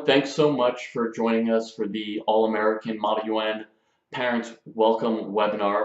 everyone, thanks so much for joining us for the All-American Model UN Parents Welcome webinar.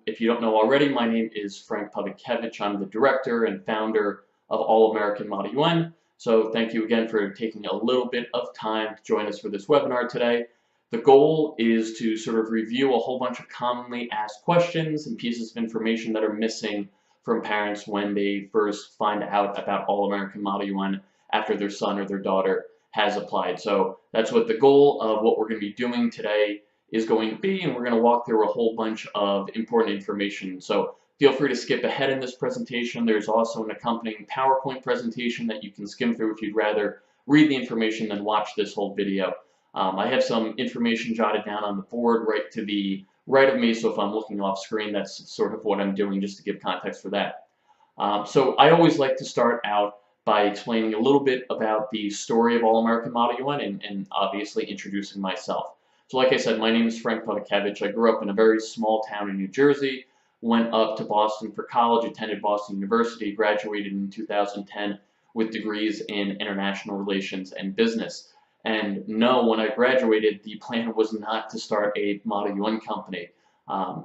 If you don't know already, my name is Frank Pavlikevich. I'm the director and founder of All-American Model UN. So thank you again for taking a little bit of time to join us for this webinar today. The goal is to sort of review a whole bunch of commonly asked questions and pieces of information that are missing from parents when they first find out about All-American Model UN after their son or their daughter has applied. So that's what the goal of what we're going to be doing today is going to be, and we're going to walk through a whole bunch of important information. So feel free to skip ahead in this presentation. There's also an accompanying PowerPoint presentation that you can skim through if you'd rather read the information than watch this whole video. I have some information jotted down on the board right to the right of me, so if I'm looking off screen, that's sort of what I'm doing just to give context for that. So I always like to start out by explaining a little bit about the story of All-American Model UN and obviously introducing myself. So like I said, my name is Frank Pavlikevich. I grew up in a very small town in New Jersey, went up to Boston for college, attended Boston University, graduated in 2010 with degrees in international relations and business. And no, when I graduated, the plan was not to start a Model UN company.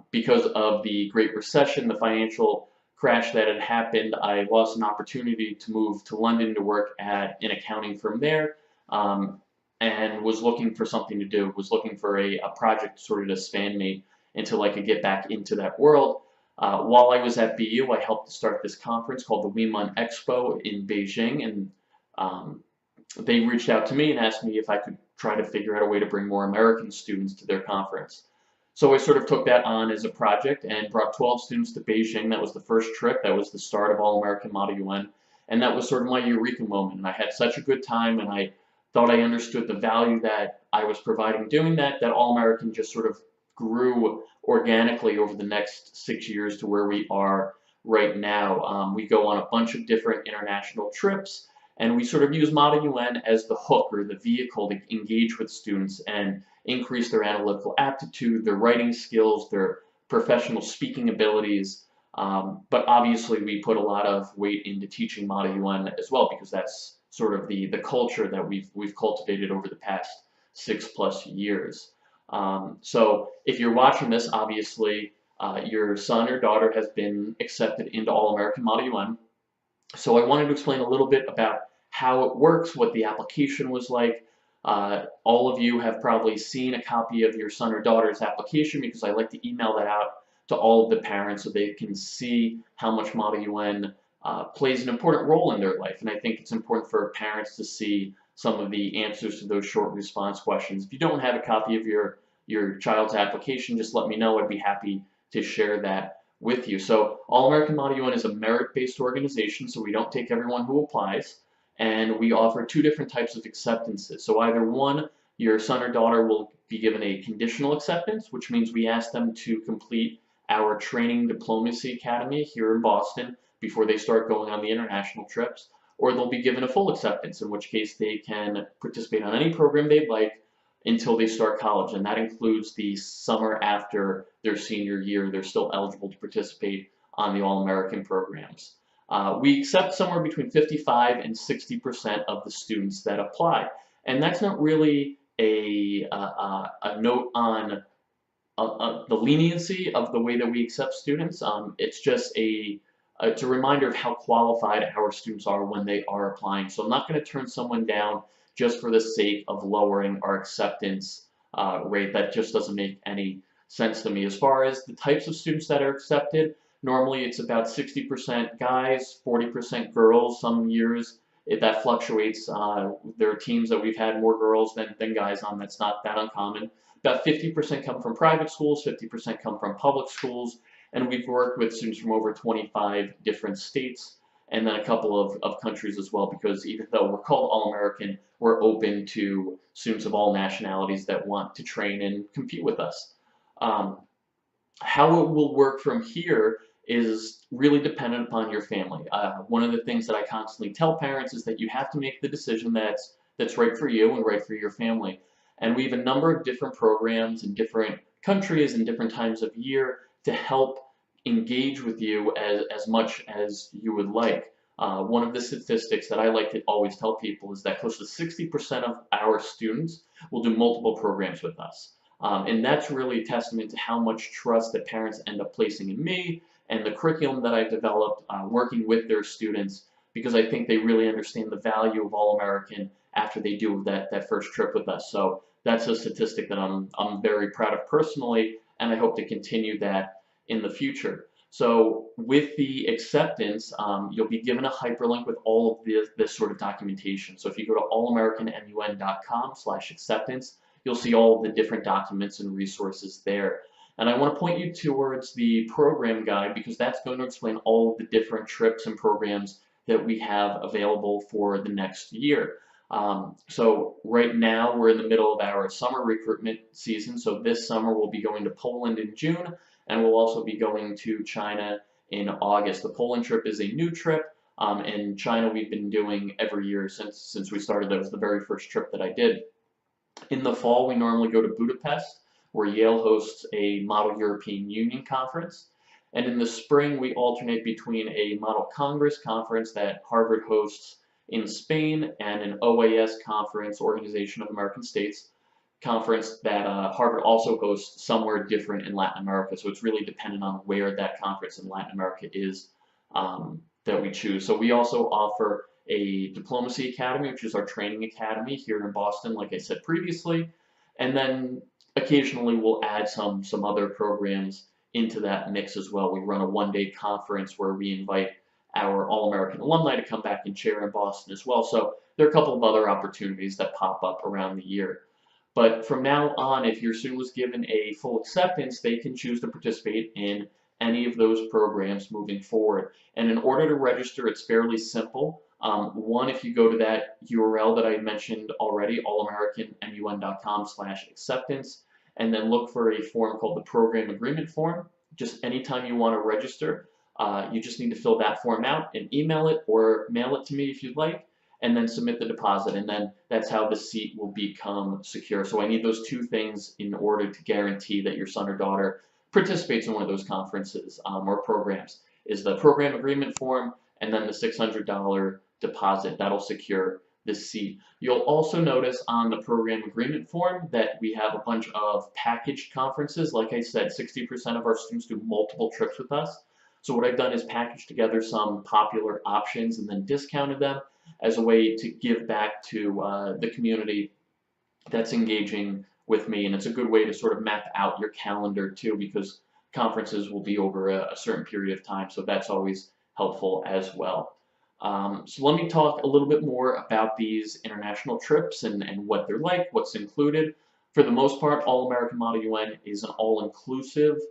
Because of the Great Recession, the financial crash that had happened, I lost an opportunity to move to London to work at an accounting firm there, and was looking for something to do, was looking for a project sort of to span me until I could get back into that world. While I was at BU, I helped to start this conference called the WeMun Expo in Beijing, and they reached out to me and asked me if I could try to figure out a way to bring more American students to their conference. So I sort of took that on as a project and brought 12 students to Beijing. That was the first trip. That was the start of All-American Model UN. And that was sort of my eureka moment. And I had such a good time, and I thought I understood the value that I was providing doing that All-American just sort of grew organically over the next 6 years to where we are right now. We go on a bunch of different international trips, and we sort of use Model UN as the hook or the vehicle to engage with students and increase their analytical aptitude, their writing skills, their professional speaking abilities. But obviously we put a lot of weight into teaching Model UN as well, because that's sort of the culture that we've cultivated over the past 6+ years. So if you're watching this, obviously your son or daughter has been accepted into All-American Model UN. So I wanted to explain a little bit about how it works, what the application was like. All of you have probably seen a copy of your son or daughter's application, because I like to email that out to all of the parents so they can see how much Model UN plays an important role in their life. And I think it's important for parents to see some of the answers to those short response questions. If you don't have a copy of your child's application, just let me know. I'd be happy to share that with you. So All-American Model UN is a merit-based organization, so we don't take everyone who applies. And we offer two different types of acceptances. So either one, your son or daughter will be given a conditional acceptance, which means we ask them to complete our Training Diplomacy Academy here in Boston before they start going on the international trips, or they'll be given a full acceptance, in which case they can participate on any program they'd like until they start college, and that includes the summer after their senior year. They're still eligible to participate on the All-American programs. We accept somewhere between 55 and 60% of the students that apply, and that's not really a note on the leniency of the way that we accept students. It's just it's a reminder of how qualified our students are when they are applying. So I'm not going to turn someone down just for the sake of lowering our acceptance rate. That just doesn't make any sense to me. As far as the types of students that are accepted, normally it's about 60% guys, 40% girls. Some years that fluctuates. There are teams that we've had more girls than guys on. That's not that uncommon. About 50% come from private schools, 50% come from public schools, and we've worked with students from over 25 different states, and then a couple of countries as well, because even though we're called All-American, we're open to students of all nationalities that want to train and compete with us. How it will work from here is really dependent upon your family. One of the things that I constantly tell parents is that you have to make the decision that's right for you and right for your family. And we have a number of different programs in different countries and different times of year to help engage with you as much as you would like. One of the statistics that I like to always tell people is that close to 60% of our students will do multiple programs with us. And that's really a testament to how much trust that parents end up placing in me and the curriculum that I've developed working with their students, because I think they really understand the value of All-American after they do that first trip with us. So that's a statistic that I'm very proud of personally, and I hope to continue that in the future. So with the acceptance, you'll be given a hyperlink with all of this sort of documentation. So if you go to allamericanmun.com/acceptance, you'll see all of the different documents and resources there. And I want to point you towards the program guide, because that's going to explain all of the different trips and programs that we have available for the next year. So right now we're in the middle of our summer recruitment season. So this summer we'll be going to Poland in June, and we'll also be going to China in August. The Poland trip is a new trip, and China we've been doing every year since we started. That was the very first trip that I did. In the fall, we normally go to Budapest, where Yale hosts a Model European Union conference. And in the spring, we alternate between a Model Congress conference that Harvard hosts in Spain and an OAS conference, Organization of American States, conference that Harvard also hosts somewhere different in Latin America. So it's really dependent on where that conference in Latin America is that we choose. So we also offer a Diplomacy Academy, which is our training academy here in Boston, like I said previously. And then occasionally we'll add some other programs into that mix as well. We run a one-day conference where we invite our All-American alumni to come back and chair in Boston as well. So there are a couple of other opportunities that pop up around the year. But from now on, if your student was given a full acceptance, they can choose to participate in any of those programs moving forward. And in order to register, it's fairly simple. One, if you go to that URL that I mentioned already, allamericanmun.com/acceptance, and then look for a form called the Program Agreement Form. Just anytime you want to register, you just need to fill that form out and email it or mail it to me if you'd like, and then submit the deposit, and then that's how the seat will become secure. So I need those two things in order to guarantee that your son or daughter participates in one of those conferences or programs, is the program agreement form and then the $600 deposit. That'll secure the seat. You'll also notice on the program agreement form that we have a bunch of packaged conferences. Like I said, 60% of our students do multiple trips with us. So what I've done is package together some popular options and then discounted them as a way to give back to the community that's engaging with me. And it's a good way to sort of map out your calendar too, because conferences will be over a certain period of time. So that's always helpful as well. So let me talk a little bit more about these international trips and what they're like, what's included. For the most part, All-American Model UN is an all-inclusive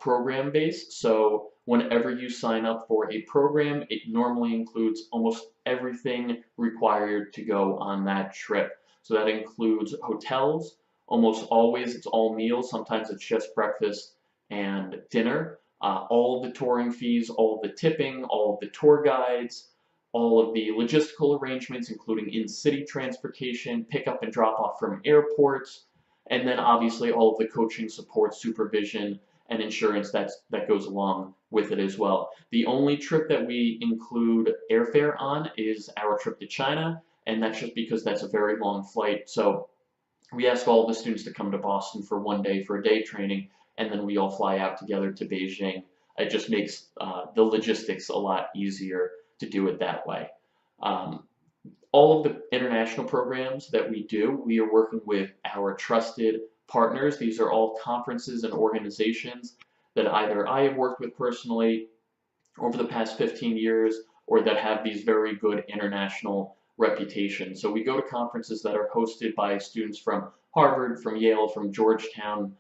program base. So whenever you sign up for a program, it normally includes almost everything required to go on that trip. So that includes hotels. Almost always it's all meals. Sometimes it's just breakfast and dinner. All of the touring fees, all of the tipping, all of the tour guides, all of the logistical arrangements, including in-city transportation, pickup and drop-off from airports, and then obviously all of the coaching, support, supervision, and insurance that goes along with it as well. The only trip that we include airfare on is our trip to China, and that's just because that's a very long flight. So we ask all the students to come to Boston for one day for a day training, and then we all fly out together to Beijing. It just makes the logistics a lot easier to do it that way. All of the international programs that we do, we are working with our trusted partners. These are all conferences and organizations that either I have worked with personally over the past 15 years or that have these very good international reputations. So we go to conferences that are hosted by students from Harvard, from Yale, from Georgetown,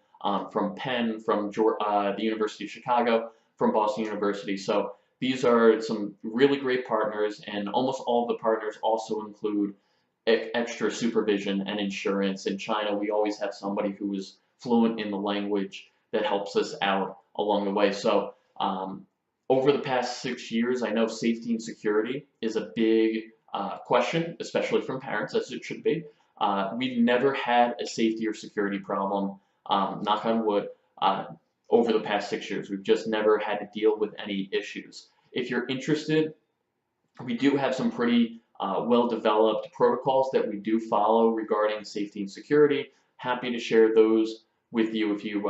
from Penn, from the University of Chicago, from Boston University. So these are some really great partners, and almost all of the partners also include extra supervision and insurance. In China, we always have somebody who is fluent in the language that helps us out along the way. So over the past 6 years, I know safety and security is a big question, especially from parents, as it should be. We've never had a safety or security problem, knock on wood, over the past 6 years. We've just never had to deal with any issues. If you're interested We do have some pretty well-developed protocols that we do follow regarding safety and security. Happy to share those with you if you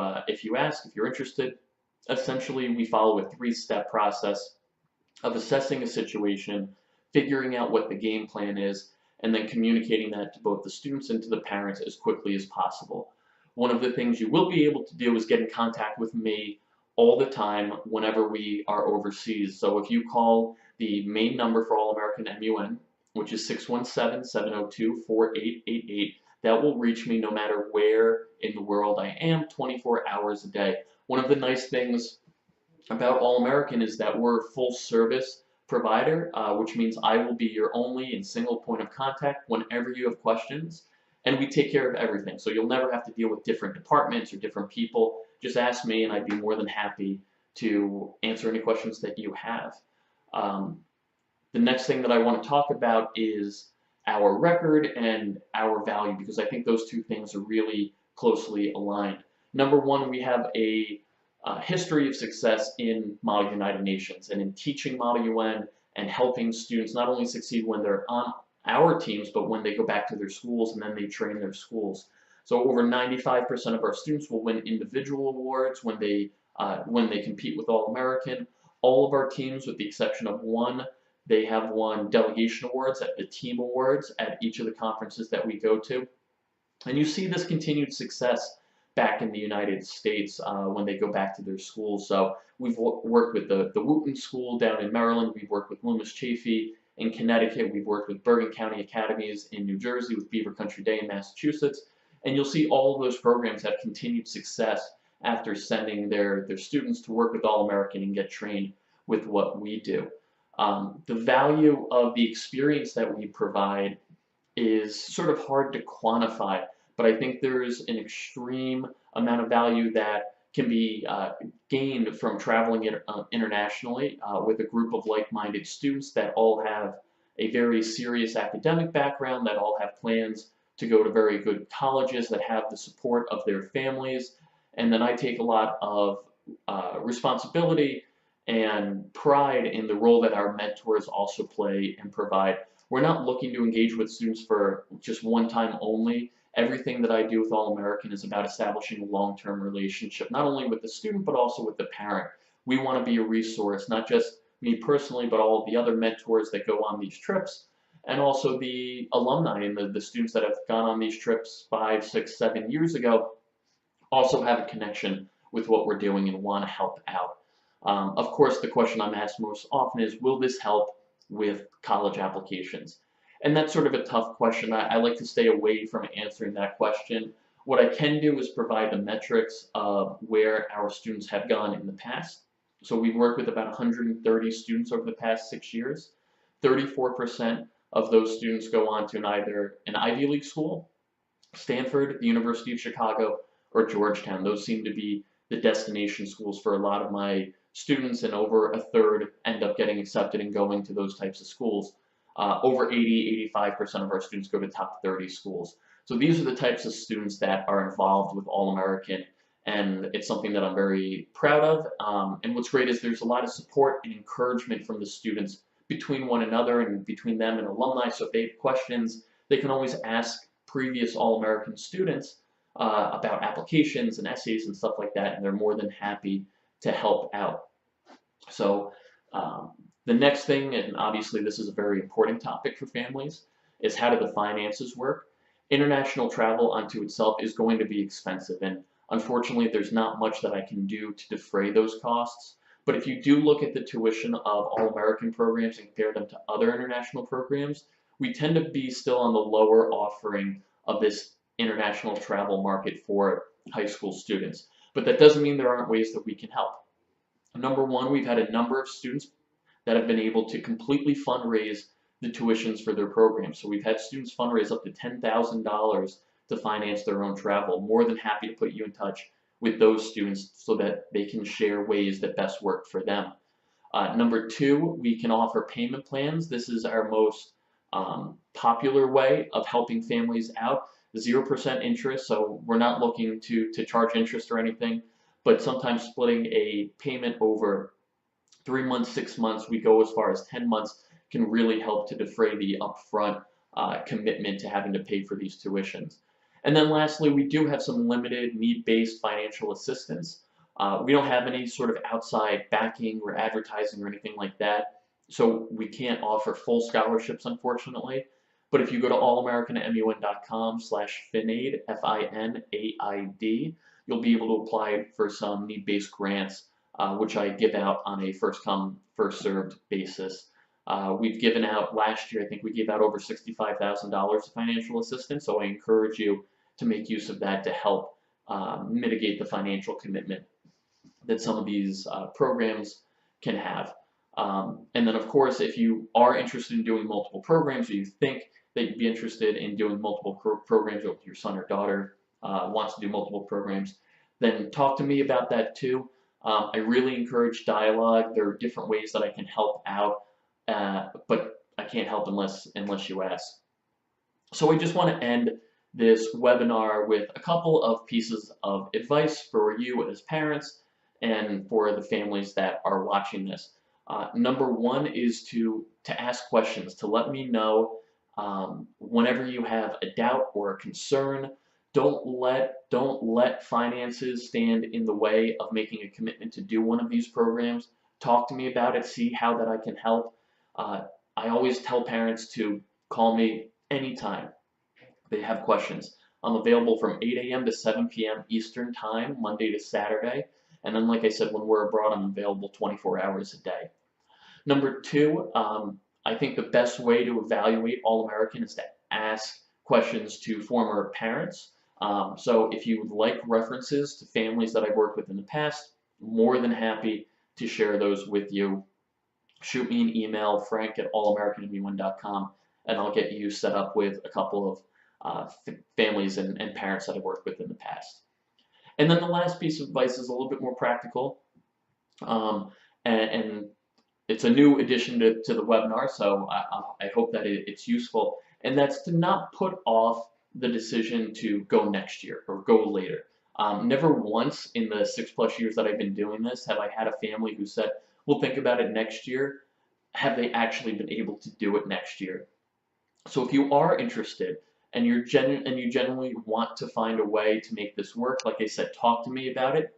ask, if you're interested. Essentially, we follow a three-step process of assessing a situation, figuring out what the game plan is, and then communicating that to both the students and to the parents as quickly as possible. One of the things you will be able to do is get in contact with me all the time whenever we are overseas. So if you call the main number for All American MUN, which is 617-702-4888, that will reach me no matter where in the world I am, 24 hours a day. One of the nice things about All American is that we're a full service provider, which means I will be your only and single point of contact whenever you have questions, and we take care of everything. So you'll never have to deal with different departments or different people. Just ask me, and I'd be more than happy to answer any questions that you have. The next thing that I want to talk about is our record and our value, because I think those two things are really closely aligned. Number one, we have a history of success in Model United Nations and in teaching Model UN and helping students not only succeed when they're on our teams, but when they go back to their schools and then they train their schools. So over 95% of our students will win individual awards when they compete with All American. All of our teams, with the exception of one, they have won delegation awards at the team awards at each of the conferences that we go to. And you see this continued success back in the United States when they go back to their schools. So we've worked with the Wooten School down in Maryland. We've worked with Loomis Chaffee in Connecticut. We've worked with Bergen County Academies in New Jersey, with Beaver Country Day in Massachusetts. And you'll see all of those programs have continued success after sending their students to work with All American and get trained with what we do. The value of the experience that we provide is sort of hard to quantify, but I think there's an extreme amount of value that can be gained from traveling internationally with a group of like-minded students that all have a very serious academic background, that all have plans to go to very good colleges, that have the support of their families, and then I take a lot of responsibility and pride in the role that our mentors also play and provide. We're not looking to engage with students for just one time only. Everything that I do with All American is about establishing a long-term relationship, not only with the student, but also with the parent. We want to be a resource, not just me personally, but all of the other mentors that go on these trips, and also the alumni and the students that have gone on these trips 5, 6, 7 years ago also have a connection with what we're doing and want to help out. Of course, the question I'm asked most often is, will this help with college applications? And that's sort of a tough question. I like to stay away from answering that question. What I can do is provide the metrics of where our students have gone in the past. So we've worked with about 130 students over the past 6 years. 34% of those students go on to either an Ivy League school, Stanford, the University of Chicago, or Georgetown. Those seem to be the destination schools for a lot of my students, and over a third end up getting accepted and going to those types of schools. Over 85% of our students go to top 30 schools. So these are the types of students that are involved with All American, and it's something that I'm very proud of. And what's great is there's a lot of support and encouragement from the students between one another and between them and alumni. So if they have questions, they can always ask previous All American students about applications and essays and stuff like that, and they're more than happy to help out. So the next thing, and obviously this is a very important topic for families, is how do the finances work? International travel unto itself is going to be expensive, and unfortunately there's not much that I can do to defray those costs. But if you do look at the tuition of All American programs and compare them to other international programs, we tend to be still on the lower offering of this international travel market for high school students. But that doesn't mean there aren't ways that we can help. Number one, we've had a number of students that have been able to completely fundraise the tuitions for their programs. So we've had students fundraise up to $10,000 to finance their own travel. More than happy to put you in touch with those students so that they can share ways that best work for them. Number two, we can offer payment plans. This is our most popular way of helping families out. 0% interest, so we're not looking to charge interest or anything, but sometimes splitting a payment over 3 months, 6 months, we go as far as 10 months, can really help to defray the upfront commitment to having to pay for these tuitions. And then lastly, we do have some limited need-based financial assistance. We don't have any sort of outside backing or advertising or anything like that, so we can't offer full scholarships, unfortunately. But if you go to allamericanmun.com/finaid, FINAID, you'll be able to apply for some need-based grants, which I give out on a first-come, first-served basis. We've given out last year, I think we gave out over $65,000 of financial assistance, so I encourage you to make use of that to help mitigate the financial commitment that some of these programs can have. And then, of course, if you are interested in doing multiple programs, or you think that you'd be interested in doing multiple programs, or your son or daughter wants to do multiple programs, then talk to me about that too. I really encourage dialogue. There are different ways that I can help out, but I can't help unless you ask. So I just want to end this webinar with a couple of pieces of advice for you as parents and for the families that are watching this. Number one is to ask questions, to let me know whenever you have a doubt or a concern. Don't let finances stand in the way of making a commitment to do one of these programs. Talk to me about it, see how that I can help. I always tell parents to call me anytime they have questions. I'm available from 8 a.m. to 7 p.m. Eastern Time, Monday to Saturday. And then, like I said, when we're abroad, I'm available 24 hours a day. Number two, I think the best way to evaluate All-American is to ask questions to former parents. So if you would like references to families that I've worked with in the past, more than happy to share those with you. Shoot me an email, frank@allamericanmun.com, and I'll get you set up with a couple of families and parents that I've worked with in the past. And then the last piece of advice is a little bit more practical, and it's a new addition to the webinar, so I hope that it's useful, and that's to not put off the decision to go next year or go later. Never once in the 6+ years that I've been doing this have I had a family who said, we'll think about it next year. Have they actually been able to do it next year? So if you are interested and you genuinely want to find a way to make this work, like I said, talk to me about it.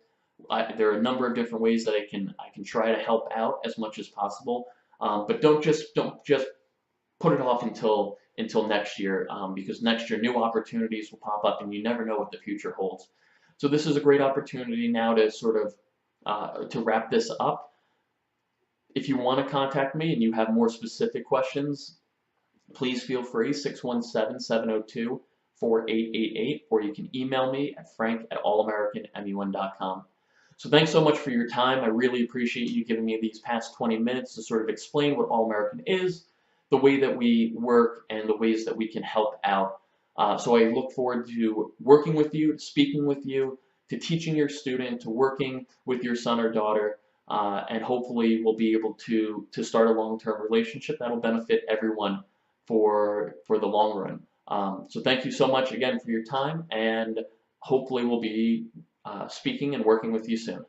There are a number of different ways that I can try to help out as much as possible, but don't just put it off until next year, because next year new opportunities will pop up and you never know what the future holds. So this is a great opportunity now to sort of to wrap this up. If you want to contact me and you have more specific questions, please feel free, 617-702-4888, or you can email me at frank@allamericanmun.com. So thanks so much for your time. I really appreciate you giving me these past 20 minutes to sort of explain what All-American is, the way that we work, and the ways that we can help out. So I look forward to working with you, to speaking with you, to teaching your student, to working with your son or daughter, and hopefully we'll be able to start a long-term relationship that'll benefit everyone for the long run. So thank you so much again for your time, and hopefully we'll be speaking and working with you soon.